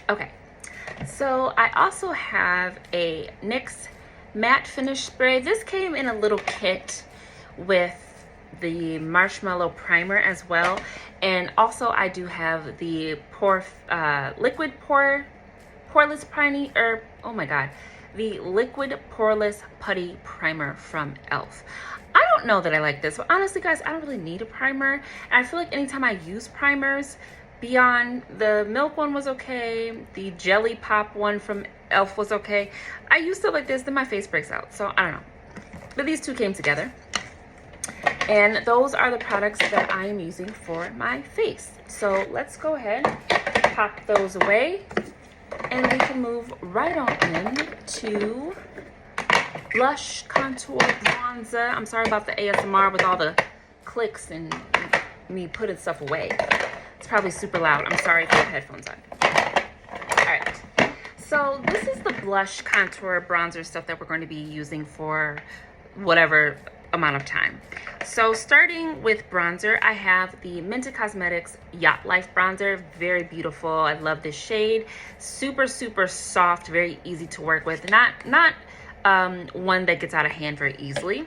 Okay, so I also have a NYX matte finish spray. This came in a little kit with the marshmallow primer as well, and also I do have the liquid poreless primer, or oh my god, the liquid poreless putty primer from ELF. I don't know that I like this, but honestly guys, I don't really need a primer, and I feel like anytime I use primers, beyond the milk one was okay, the jelly pop one from ELF was okay, I use stuff like this, then my face breaks out, so I don't know. But these two came together, and those are the products that I am using for my face. So let's go ahead, pop those away, and we can move right on in to blush, contour, bronzer. I'm sorry about the ASMR with all the clicks and me putting stuff away. It's probably super loud. I'm sorry if you have headphones on. All right. So this is the blush, contour, bronzer stuff that we're going to be using for whatever amount of time. So starting with bronzer, I have the Mented Cosmetics Yacht Life bronzer. Very beautiful. I love this shade. Super, super soft, very easy to work with. Not one that gets out of hand very easily.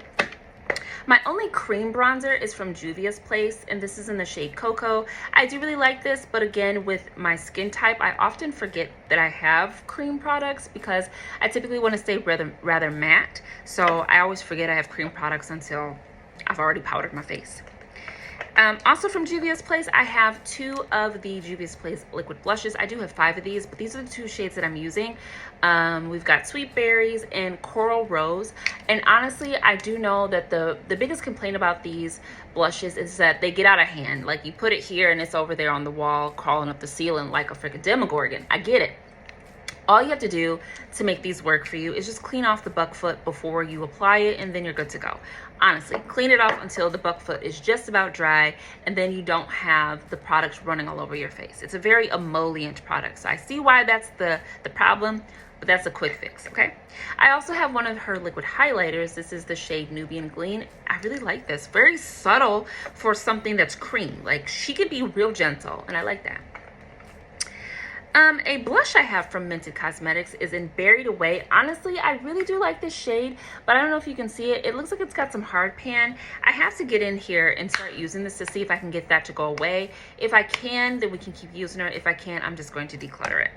My only cream bronzer is from Juvia's Place, and this is in the shade Cocoa. I do really like this, but again, with my skin type, I often forget that I have cream products because I typically want to stay rather matte. So I always forget I have cream products until I've already powdered my face. Also from Juvia's Place, I have 2 of the Juvia's Place liquid blushes. I do have 5 of these, but these are the 2 shades that I'm using. We've got Sweet Berries and Coral Rose. And honestly, I do know that the biggest complaint about these blushes is that they get out of hand. Like, you put it here and it's over there on the wall crawling up the ceiling like a freaking Demogorgon. I get it. All you have to do to make these work for you is just clean off the buck foot before you apply it, and then you're good to go. Honestly, clean it off until the buck foot is just about dry, and then you don't have the product running all over your face. It's a very emollient product, so I see why that's the problem, but that's a quick fix, okay? I also have one of her liquid highlighters. This is the shade Nubian Gleam. I really like this. Very subtle for something that's cream. Like, she can be real gentle, and I like that. A blush I have from Mented Cosmetics is in Buried Away. Honestly, I really do like this shade, but I don't know if you can see it. It looks like it's got some hard pan. I have to get in here and start using this to see if I can get that to go away. If I can, then we can keep using it. If I can't, I'm just going to declutter it.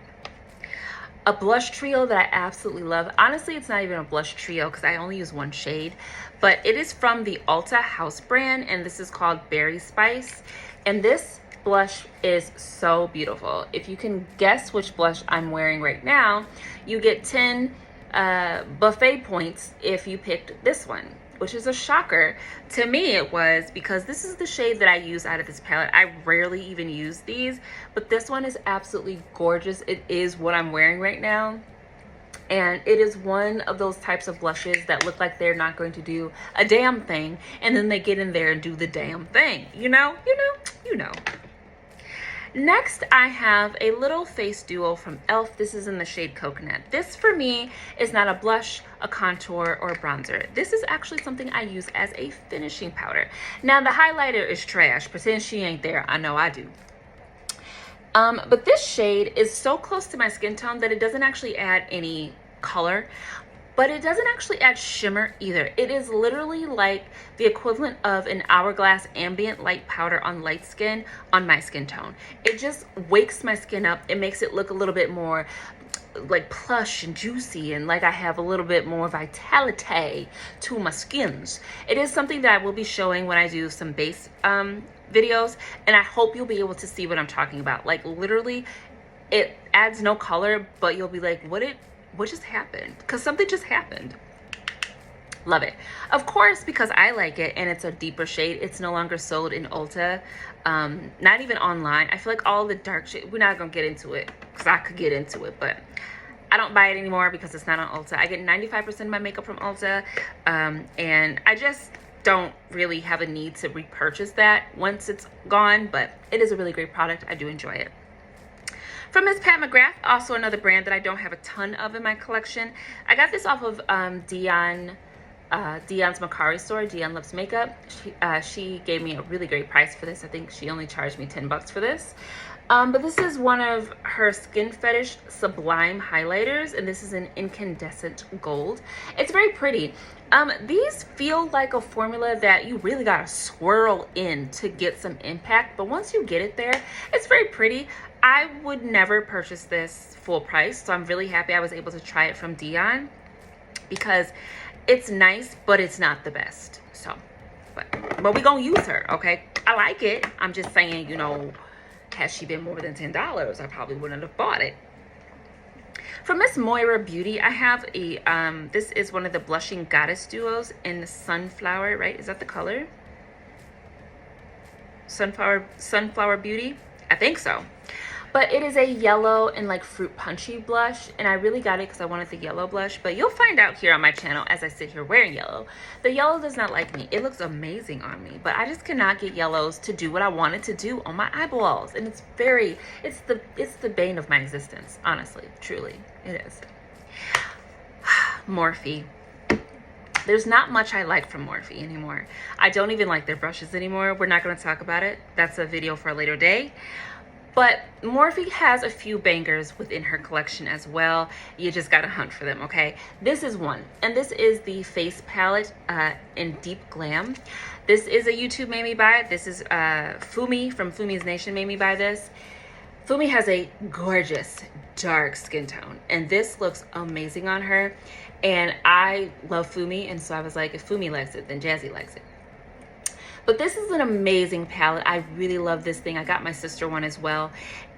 A blush trio that I absolutely love. Honestly, it's not even a blush trio because I only use one shade, but it is from the Ulta House brand, and this is called Berry Spice. And this blush is so beautiful. If you can guess which blush I'm wearing right now, you get 10 buffet points if you picked this one, which is a shocker. To me it was, because this is the shade that I use out of this palette. I rarely even use these, but this one is absolutely gorgeous. It is what I'm wearing right now. And it is one of those types of blushes that look like they're not going to do a damn thing, and then they get in there and do the damn thing. You know. Next, I have a little face duo from ELF. This is in the shade Coconut. This, for me, is not a blush, a contour, or a bronzer. This is actually something I use as a finishing powder. Now, the highlighter is trash. Pretend she ain't there. I know I do. But this shade is so close to my skin tone that it doesn't actually add any color, but it doesn't actually add shimmer either. It is literally like the equivalent of an Hourglass Ambient Light Powder on light skin on my skin tone. It just wakes my skin up. It makes it look a little bit more like plush and juicy, and like I have a little bit more vitality to my skins. It is something that I will be showing when I do some base videos, and I hope you'll be able to see what I'm talking about. Like, literally, it adds no color, but you'll be like, what just happened? Because something just happened. Love it. Of course, because I like it and it's a deeper shade, it's no longer sold in Ulta, not even online. I feel like all the dark shade, we're not gonna get into it because I could get into it, but I don't buy it anymore because it's not on Ulta. I get 95% of my makeup from Ulta, and I just don't really have a need to repurchase that once it's gone, but it is a really great product. I do enjoy it. From Miss Pat McGrath, also another brand that I don't have a ton of in my collection. I got this off of Dion's Macari store, Dion Loves Makeup. She gave me a really great price for this. I think she only charged me $10 for this. But this is one of her Skin Fetish Sublime highlighters, and this is an incandescent gold. It's very pretty. These feel like a formula that you really gotta swirl in to get some impact, but once you get it there, it's very pretty. I would never purchase this full price, so I'm really happy I was able to try it from Dion because it's nice, but it's not the best. So, but we gonna use her, okay? I like it. I'm just saying, you know, had she been more than $10, I probably wouldn't have bought it. From Miss Moira Beauty, I have a, this is one of the Blushing Goddess Duos in the Sunflower, right? Is that the color? Sunflower Beauty? I think so. But it is a yellow and like fruit punchy blush, and I really got it because I wanted the yellow blush, but you'll find out here on my channel as I sit here wearing yellow. The yellow does not like me. It looks amazing on me, but I just cannot get yellows to do what I wanted to do on my eyeballs, and it's the bane of my existence, honestly, truly, it is. Morphe. There's not much I like from Morphe anymore. I don't even like their brushes anymore. We're not going to talk about it. That's a video for a later day. But Morphe has a few bangers within her collection as well. You just gotta hunt for them, okay? This is one, and this is the face palette in Deep Glam. This is a YouTube made me buy it. This is Fumi from Fumi's Nation made me buy this. Fumi has a gorgeous dark skin tone, and this looks amazing on her. And I love Fumi, and so I was like, if Fumi likes it, then Jazzy likes it. But this is an amazing palette. I really love this thing. I got my sister one as well.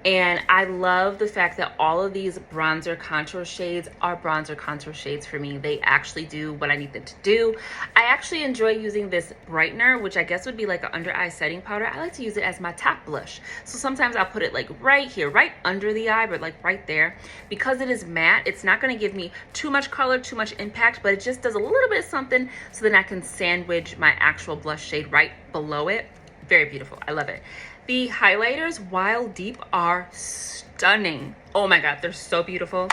And I love the fact that all of these bronzer contour shades are bronzer contour shades for me. They actually do what I need them to do. I actually enjoy using this brightener, which I guess would be like an under eye setting powder. I like to use it as my top blush. So sometimes I'll put it like right here, right under the eye, but like right there. Because it is matte, it's not gonna give me too much color, too much impact, but it just does a little bit of something so then I can sandwich my actual blush shade right below it. Very beautiful, I love it. The highlighters, while deep, are stunning. Oh my God, they're so beautiful.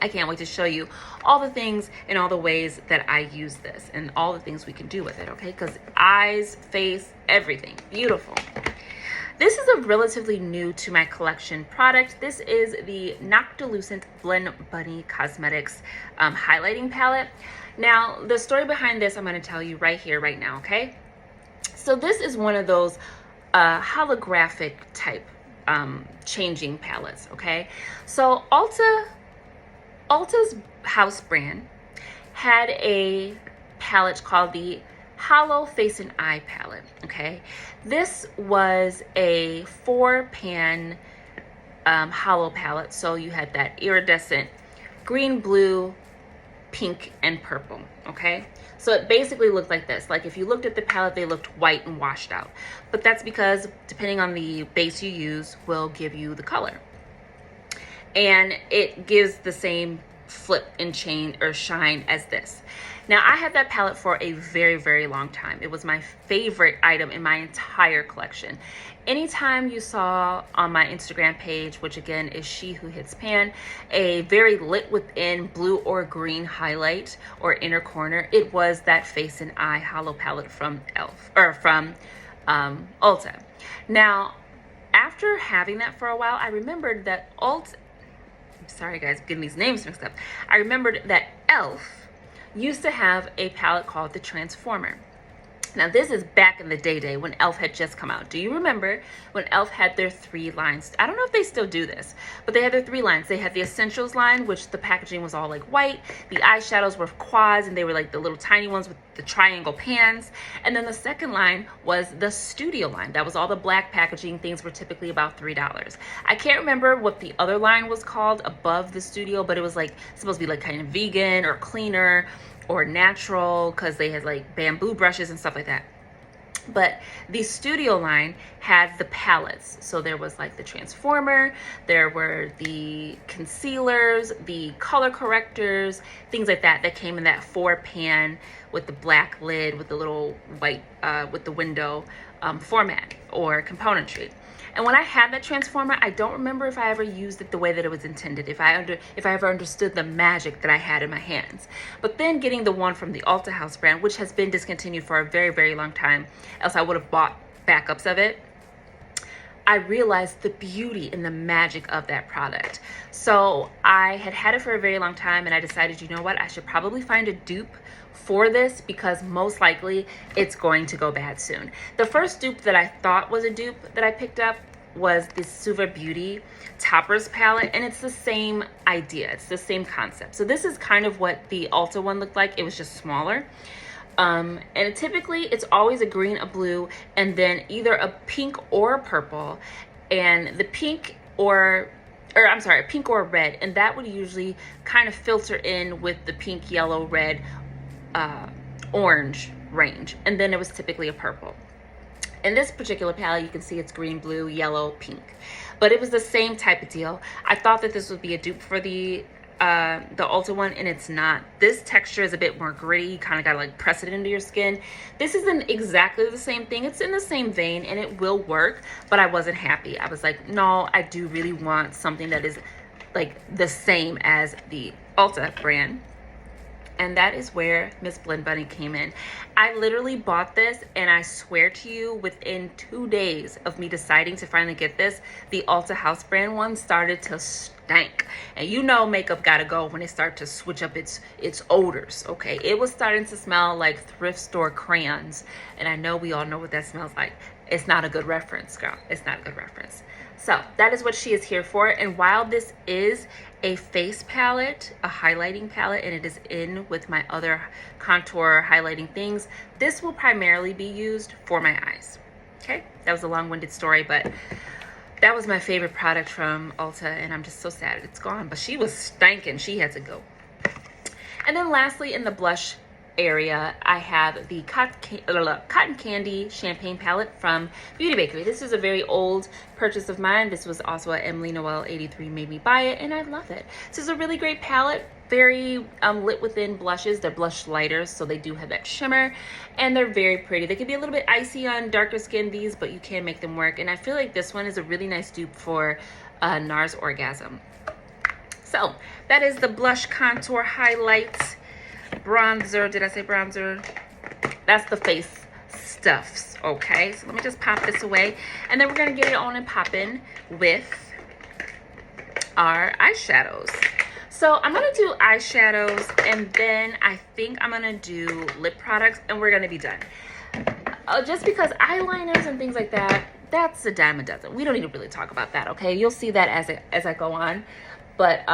I can't wait to show you all the things and all the ways that I use this and all the things we can do with it, okay? Because eyes, face, everything, beautiful. This is a relatively new to my collection product. This is the Noctilucent Blend Bunny Cosmetics highlighting palette. Now, the story behind this, I'm gonna tell you right here, right now, okay? So this is one of those holographic type changing palettes, okay? So Ulta's house brand had a palette called the Hollow Face and Eye palette, okay? This was a 4-pan hollow palette, so you had that iridescent green, blue, pink, and purple, okay? So it basically looked like this. Like if you looked at the palette, they looked white and washed out. But that's because depending on the base you use will give you the color. And it gives the same flip and chain or shine as this. Now I had that palette for a very, very long time. It was my favorite item in my entire collection. Anytime you saw on my Instagram page, which again is She Who Hits Pan, a very lit within blue or green highlight or inner corner, it was that Face and Eye hollow palette from Ulta. Now, after having that for a while, I remembered that sorry guys, getting these names mixed up. I remembered that e.l.f. used to have a palette called the Transformer. Now this is back in the day when e.l.f. had just come out. Do you remember when e.l.f. had their 3 lines? I don't know if they still do this, but they had their 3 lines. They had the Essentials line, which the packaging was all like white. The eyeshadows were quads, and they were like the little tiny ones with the triangle pans. And then the second line was the Studio line. That was all the black packaging. Things were typically about $3. I can't remember what the other line was called above the Studio, but it was like supposed to be like kind of vegan or cleaner or natural, because they had like bamboo brushes and stuff like that. But the Studio line had the palettes. So there was like the Transformer, there were the concealers, the color correctors, things like that that came in that 4-pan with the black lid with the little white with the window format or componentry. And when I had that Transformer, I don't remember if I ever used it the way that it was intended, if I ever understood the magic that I had in my hands. But then getting the one from the Ulta house brand, which has been discontinued for a very, very long time, else I would have bought backups of it. I realized the beauty and the magic of that product. So I had had it for a very long time, and I decided, you know what, I should probably find a dupe for this because most likely it's going to go bad soon. The first dupe that I thought was a dupe that I picked up was the Suva Beauty Toppers palette, and it's the same idea. It's the same concept. So this is kind of what the Ulta one looked like. It was just smaller. And typically it's always a green, a blue, and then either a pink or a purple, and the pink or I'm sorry, pink or red, and that would usually kind of filter in with the pink, yellow, red, orange range, and then it was typically a purple. In this particular palette, you can see it's green, blue, yellow, pink, but it was the same type of deal. I thought that this would be a dupe for the Ulta one, and it's not. This texture is a bit more gritty. You kind of gotta like press it into your skin. This isn't exactly the same thing. It's in the same vein and it will work, but I wasn't happy. I was like, no, I do really want something that is like the same as the Ulta brand. And that is where Miss Blend Bunny came in. I literally bought this, and I swear to you, within 2 days of me deciding to finally get this, the Ulta House brand one started to stank. And you know makeup gotta go when they start to switch up its odors, okay? It was starting to smell like thrift store crayons, and I know we all know what that smells like. It's not a good reference, girl. It's not a good reference. So that is what she is here for. And while this is a face palette, a highlighting palette, and it is in with my other contour highlighting things, this will primarily be used for my eyes. Okay, that was a long-winded story, but that was my favorite product from Ulta, and I'm just so sad it's gone. But she was stankin'. She had to go. And then lastly, in the blush area, I have the Cotton Candy Champagne palette from Beauty Bakery. This is a very old purchase of mine. This was also a Emily Noel 83 made me buy it, and I love it. This is a really great palette, very lit within blushes. They're blush lighters, so they do have that shimmer, and they're very pretty. They can be a little bit icy on darker skin, these, but you can make them work. And I feel like this one is a really nice dupe for NARS Orgasm. So that is the blush contour highlight bronzer. Did I say bronzer? That's the face stuffs. Okay, so let me just pop this away, and then we're gonna get it on and popping with our eyeshadows. So I'm gonna do eyeshadows, and then I think I'm gonna do lip products, and we're gonna be done. Just because eyeliners and things like that, that's a dime a dozen. We don't need to really talk about that, okay? You'll see that as I go on. But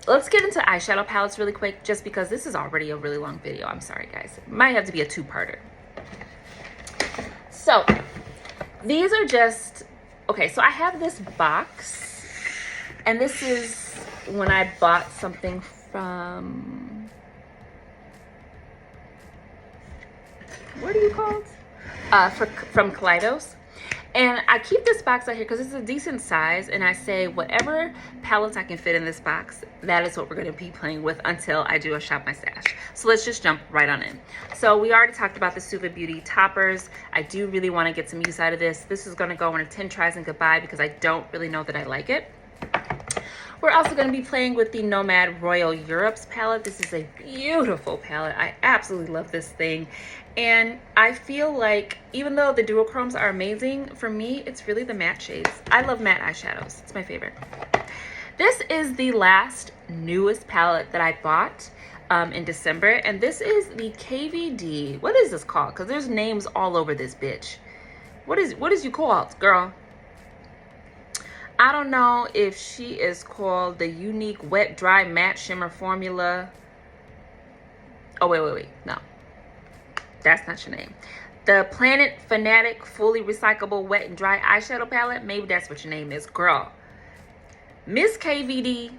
let's get into eyeshadow palettes really quick, just because this is already a really long video. I'm sorry, guys. It might have to be a two-parter. So these are just, okay, so I have this box, and this is when I bought something from, what are you called? From Kaleidos. And I keep this box out here because it's a decent size, and I say whatever palettes I can fit in this box, that is what we're going to be playing with until I do a shop my stash. So let's just jump right on in. So we already talked about the Suva Beauty Toppers. I do really want to get some use out of this. This is going to go on a 10 tries and goodbye because I don't really know that I like it. We're also going to be playing with the Nomad Royal Europe's palette. This is a beautiful palette. I absolutely love this thing. And I feel like even though the duochromes are amazing, for me, it's really the matte shades. I love matte eyeshadows. It's my favorite. This is the last newest palette that I bought in December. And this is the KVD. What is this called? Because there's names all over this bitch. What is you called, girl? I don't know if she is called the Unique Wet Dry Matte Shimmer Formula. Oh, wait. No. That's not your name. The Planet Fanatic Fully Recyclable Wet and Dry Eyeshadow Palette. Maybe that's what your name is. Girl. Miss KVD.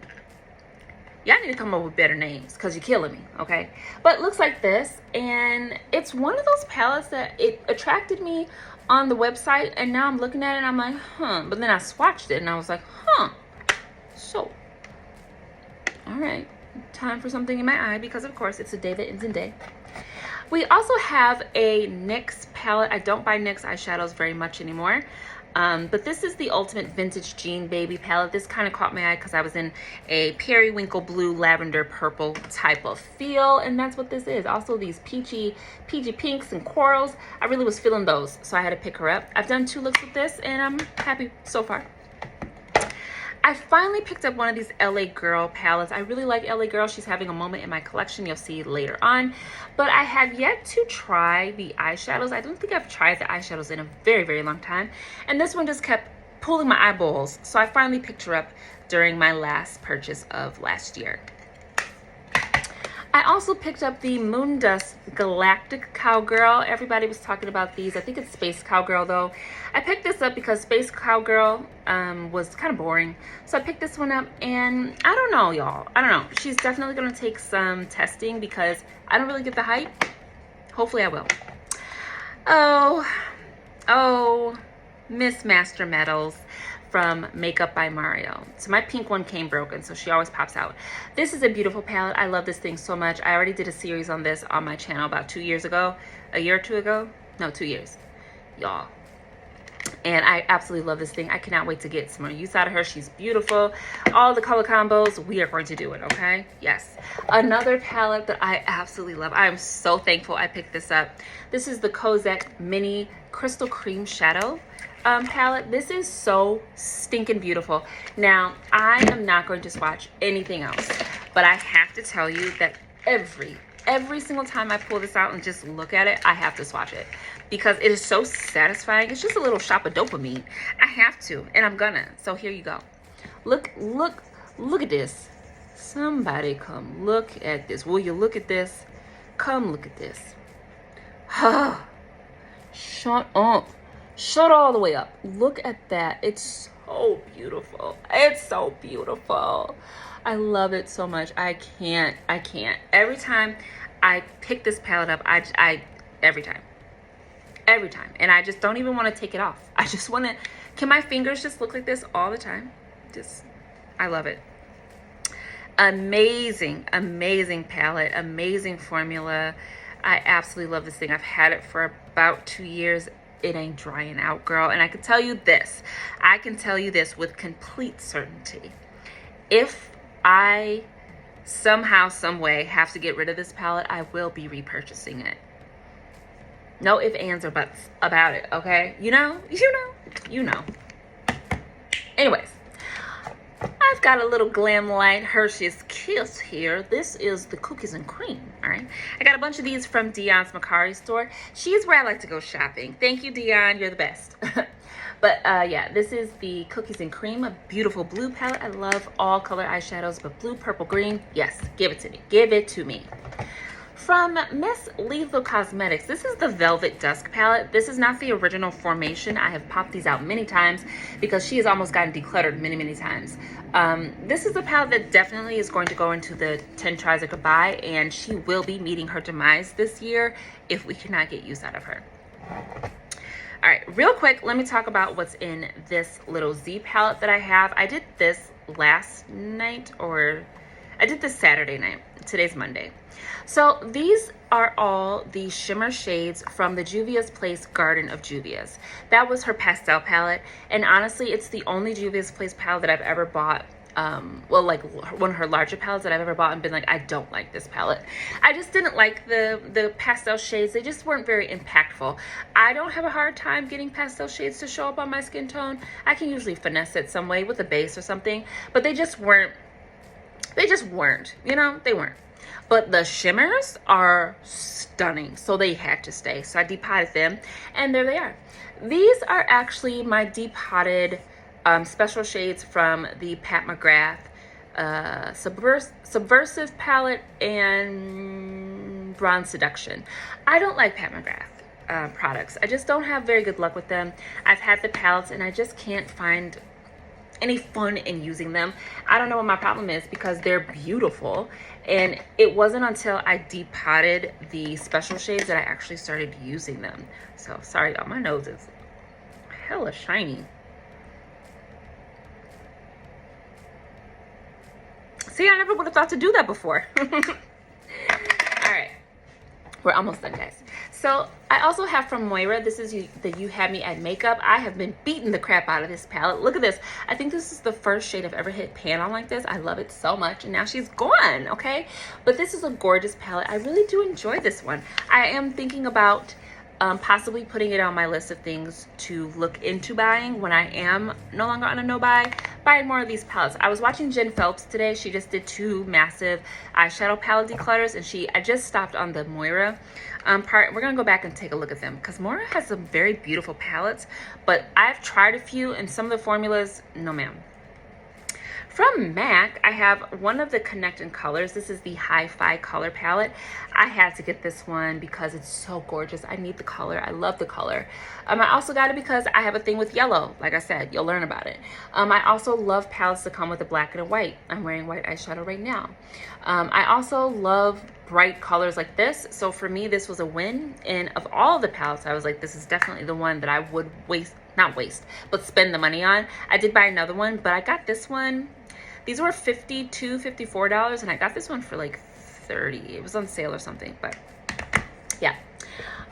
Y'all need to come up with better names because you're killing me, okay? But it looks like this. And it's one of those palettes that it attracted me on the website, and now I'm looking at it and I'm like, huh. But then I swatched it and I was like, huh. So, all right, time for something in my eye, because of course it's a day that ends in day. We also have a NYX palette. I don't buy NYX eyeshadows very much anymore. But this is the Ultimate Vintage Jean Baby palette. This kind of caught my eye because I was in a periwinkle blue, lavender, purple type of feel, and that's what this is. Also these peachy pinks and corals. I really was feeling those, so I had to pick her up. I've done 2 looks with this, and I'm happy so far. I finally picked up one of these LA Girl palettes. I really like LA Girl. She's having a moment in my collection. You'll see later on. But I have yet to try the eyeshadows. I don't think I've tried the eyeshadows in a very, very long time. And this one just kept pulling my eyeballs. So I finally picked her up during my last purchase of last year. I also picked up the Moondust Galactic Cowgirl. Everybody was talking about these. I think it's Space Cowgirl though. I picked this up because Space Cowgirl was kind of boring. So I picked this one up, and I don't know, y'all. I don't know. She's definitely going to take some testing because I don't really get the hype. Hopefully I will. Oh, Miss Master Metals from Makeup by Mario. So my pink one came broken, so she always pops out. This is a beautiful palette. I love this thing so much. I already did a series on this on my channel about 2 years ago. A year or 2 ago? No, 2 years. Y'all. And I absolutely love this thing. I cannot wait to get some more use out of her. She's beautiful. All the color combos, we are going to do it, okay? Yes. Another palette that I absolutely love. I am so thankful I picked this up. This is the Cosette Mini Crystal Cream Shadow palette. This is so stinking beautiful. Now, I am not going to swatch anything else, but I have to tell you that every single time I pull this out and just look at it, I have to swatch it because it is so satisfying. It's just a little shot of dopamine. I have to, and I'm gonna. So here you go. Look at this. Somebody come look at this. Will you look at this? Come look at this. Shut up. Shut all the way up. Look at that. It's so beautiful. It's so beautiful. I love it so much. I can't. Every time I pick this palette up, every time. And I just don't even want to take it off. I just want to, can my fingers just look like this all the time? I love it. Amazing palette, amazing formula. I absolutely love this thing. I've had it for about 2 years. It ain't drying out, girl. And I can tell you this with complete certainty. If I somehow, some way have to get rid of this palette, I will be repurchasing it. No ifs, ands, or buts about it, okay? You know. Anyways, I've got a little Glam Light Hershey's Kiss here. This is the cookies and cream, all right? I got a bunch of these from Dion's Macari store. She's where I like to go shopping. Thank you, Dion. You're the best. But yeah, this is the cookies and cream, a beautiful blue palette. I love all color eyeshadows, but blue, purple, green, yes, give it to me. Give it to me. From Miss Lethal Cosmetics, this is the Velvet Dusk palette. This is not the original formation. I have popped these out many times because she has almost gotten decluttered many times. This is a palette that definitely is going to go into the 10 tries I could buy, and she will be meeting her demise this year if we cannot get use out of her. All right, real quick, let me talk about what's in this little Z palette that I have. I did this last night, or I did this Saturday night. Today's Monday. So these are all the shimmer shades from the Juvia's Place Garden of Juvia's. That was her pastel palette, and honestly, it's the only Juvia's Place palette that I've ever bought. Well, like one of her larger palettes that I've ever bought and been like, I don't like this palette. I just didn't like the pastel shades. They just weren't very impactful. I don't have a hard time getting pastel shades to show up on my skin tone. I can usually finesse it some way with a base or something, but they just weren't, you know, they weren't. But the shimmers are stunning, so they had to stay. So I depotted them, and there they are. These are actually my depotted special shades from the Pat McGrath Subversive palette and Bronze Seduction. I don't like Pat McGrath products. I just don't have very good luck with them. I've had the palettes, and I just can't find any fun in using them. I don't know what my problem is because they're beautiful, and it wasn't until I depotted the special shades that I actually started using them. So sorry, y'all, my nose is hella shiny. See, I never would have thought to do that before. All right, We're almost done, guys. So I also have from Moira, this is the You Had Me at Makeup. I have been beating the crap out of this palette. Look at this. I think this is the first shade I've ever hit pan on like this. I love it so much, and now she's gone, okay? But this is a gorgeous palette. I really do enjoy this one. I am thinking about possibly putting it on my list of things to look into buying when I am no longer on a no buy, buying more of these palettes. I was watching Jen Phelps today. She just did 2 massive eyeshadow palette declutters, and I just stopped on the Moira part. We're gonna go back and take a look at them because Moira has some very beautiful palettes, but I've tried a few and some of the formulas, no ma'am. From MAC, I have one of the Connect in colors. This is the Hi-Fi color palette. I had to get this one because it's so gorgeous. I need the color. I love the color. I also got it because I have a thing with yellow. Like I said, you'll learn about it. I also love palettes that come with a black and a white. I'm wearing white eyeshadow right now. I also love bright colors like this. So for me, this was a win. And of all the palettes, I was like, this is definitely the one that I would not waste, but spend the money on. I did buy another one, but I got this one. These were $52, $54, and I got this one for like $30. It was on sale or something, but yeah.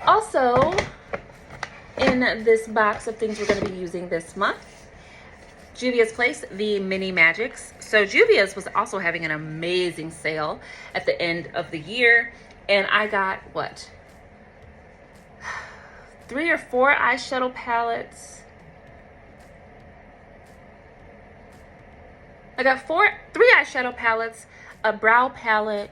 Also, in this box of things we're going to be using this month, Juvia's Place, the Mini Magics. So Juvia's was also having an amazing sale at the end of the year, and I got, what, 3 or 4 eyeshadow palettes. I got 3 eyeshadow palettes, a brow palette,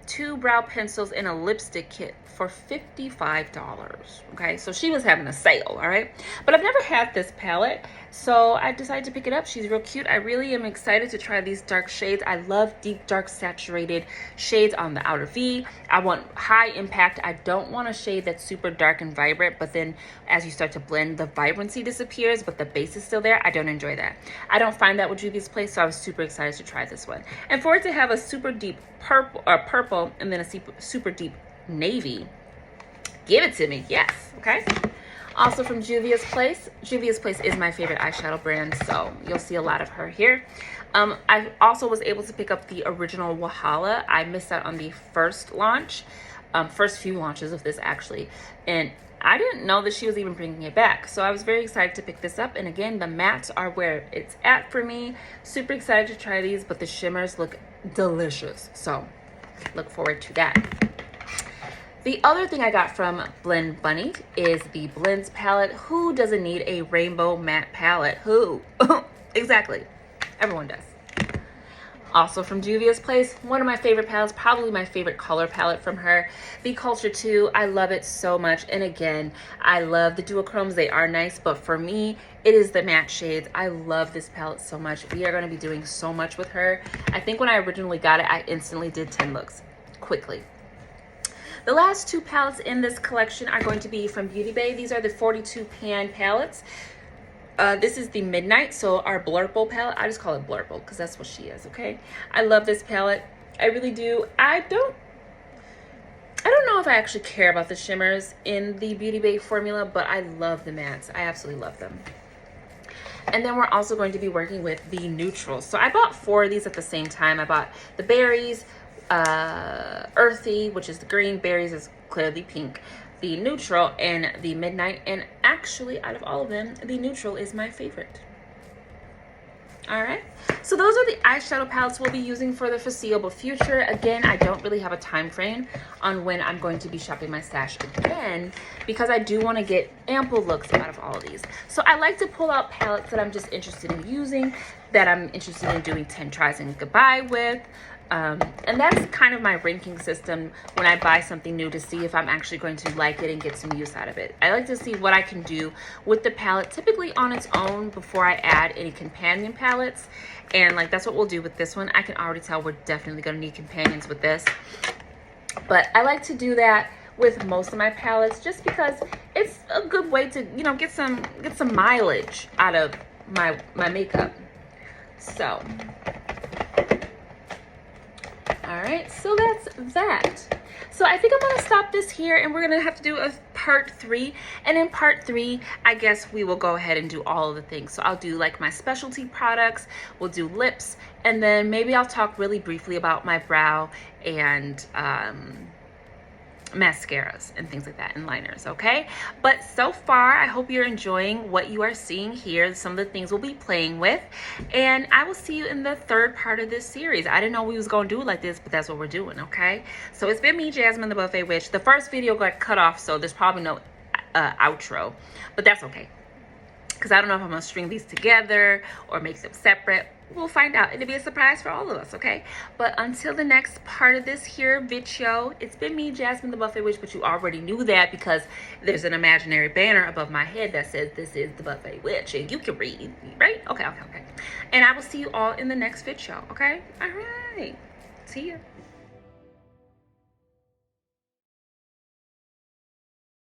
2 brow pencils, and a lipstick kit for $55. Okay, so she was having a sale, all right? But I've never had this palette, so I decided to pick it up. She's real cute. I really am excited to try these dark shades. I love deep, dark, saturated shades on the outer V. I want high impact. I don't want a shade that's super dark and vibrant, but then as you start to blend, the vibrancy disappears, but the base is still there. I don't enjoy that. I don't find that with Juvia's Place, so I was super excited to try this one. And for it to have a super deep purple and then a super deep navy, give it to me. Yes. Okay. Also from Juvia's Place. Juvia's Place is my favorite eyeshadow brand, so you'll see a lot of her here. I also was able to pick up the original Wahala. I missed out on the first launch, first few launches of this actually, and I didn't know that she was even bringing it back, so I was very excited to pick this up. And again, the mattes are where it's at for me. Super excited to try these, but the shimmers look delicious, so look forward to that. The other thing I got from Blend Bunny is the Blends palette. Who doesn't need a rainbow matte palette? Who? Exactly. Everyone does. Also from Juvia's Place, one of my favorite palettes, probably my favorite color palette from her, the Culture 2. I love it so much. And again, I love the duochromes. They are nice, but for me, it is the matte shades. I love this palette so much. We are going to be doing so much with her. I think when I originally got it, I instantly did 10 looks quickly. The last 2 palettes in this collection are going to be from Beauty Bay. These are the 42 pan palettes. This is the Midnight, so our Blurple palette. I just call it Blurple because that's what she is, okay? I love this palette. I really do. I don't know if I actually care about the shimmers in the Beauty Bay formula, but I love the mattes. I absolutely love them. And then we're also going to be working with the neutrals. So I bought 4 of these at the same time. I bought the Berries, Earthy, which is the green, Berries is clearly pink, the Neutral, and the Midnight. And actually, out of all of them, the Neutral is my favorite. All right, so those are the eyeshadow palettes we'll be using for the foreseeable future. Again, I don't really have a time frame on when I'm going to be shopping my stash again, because I do want to get ample looks out of all of these. So I like to pull out palettes that I'm just interested in using, that I'm interested in doing 10 tries and goodbye with. And that's kind of my ranking system when I buy something new, to see if I'm actually going to like it and get some use out of it. I like to see what I can do with the palette, typically on its own, before I add any companion palettes. And like, that's what we'll do with this one. I can already tell we're definitely going to need companions with this. But I like to do that with most of my palettes, just because it's a good way to, you know, get some mileage out of my makeup. So all right, so that's that. So I think I'm gonna stop this here, and we're gonna have to do a part 3. And in part 3, I guess we will go ahead and do all of the things. So I'll do like my specialty products, we'll do lips, and then maybe I'll talk really briefly about my brow and mascaras and things like that, and liners. Okay, but so far I hope you're enjoying what you are seeing here, some of the things we'll be playing with, and I will see you in the third part of this series. I didn't know we was gonna do it like this, but that's what we're doing. Okay, so it's been me, Jasmine the Buffet Witch. The first video got cut off, so there's probably no outro, but that's okay, because I don't know if I'm gonna string these together or make them separate. We'll find out. It'll be a surprise for all of us, okay? But until the next part of this here video, it's been me, Jasmine the Buffet Witch, but you already knew that because there's an imaginary banner above my head that says this is the Buffet Witch, and you can read, right? Okay. And I will see you all in the next video, okay? All right. See ya.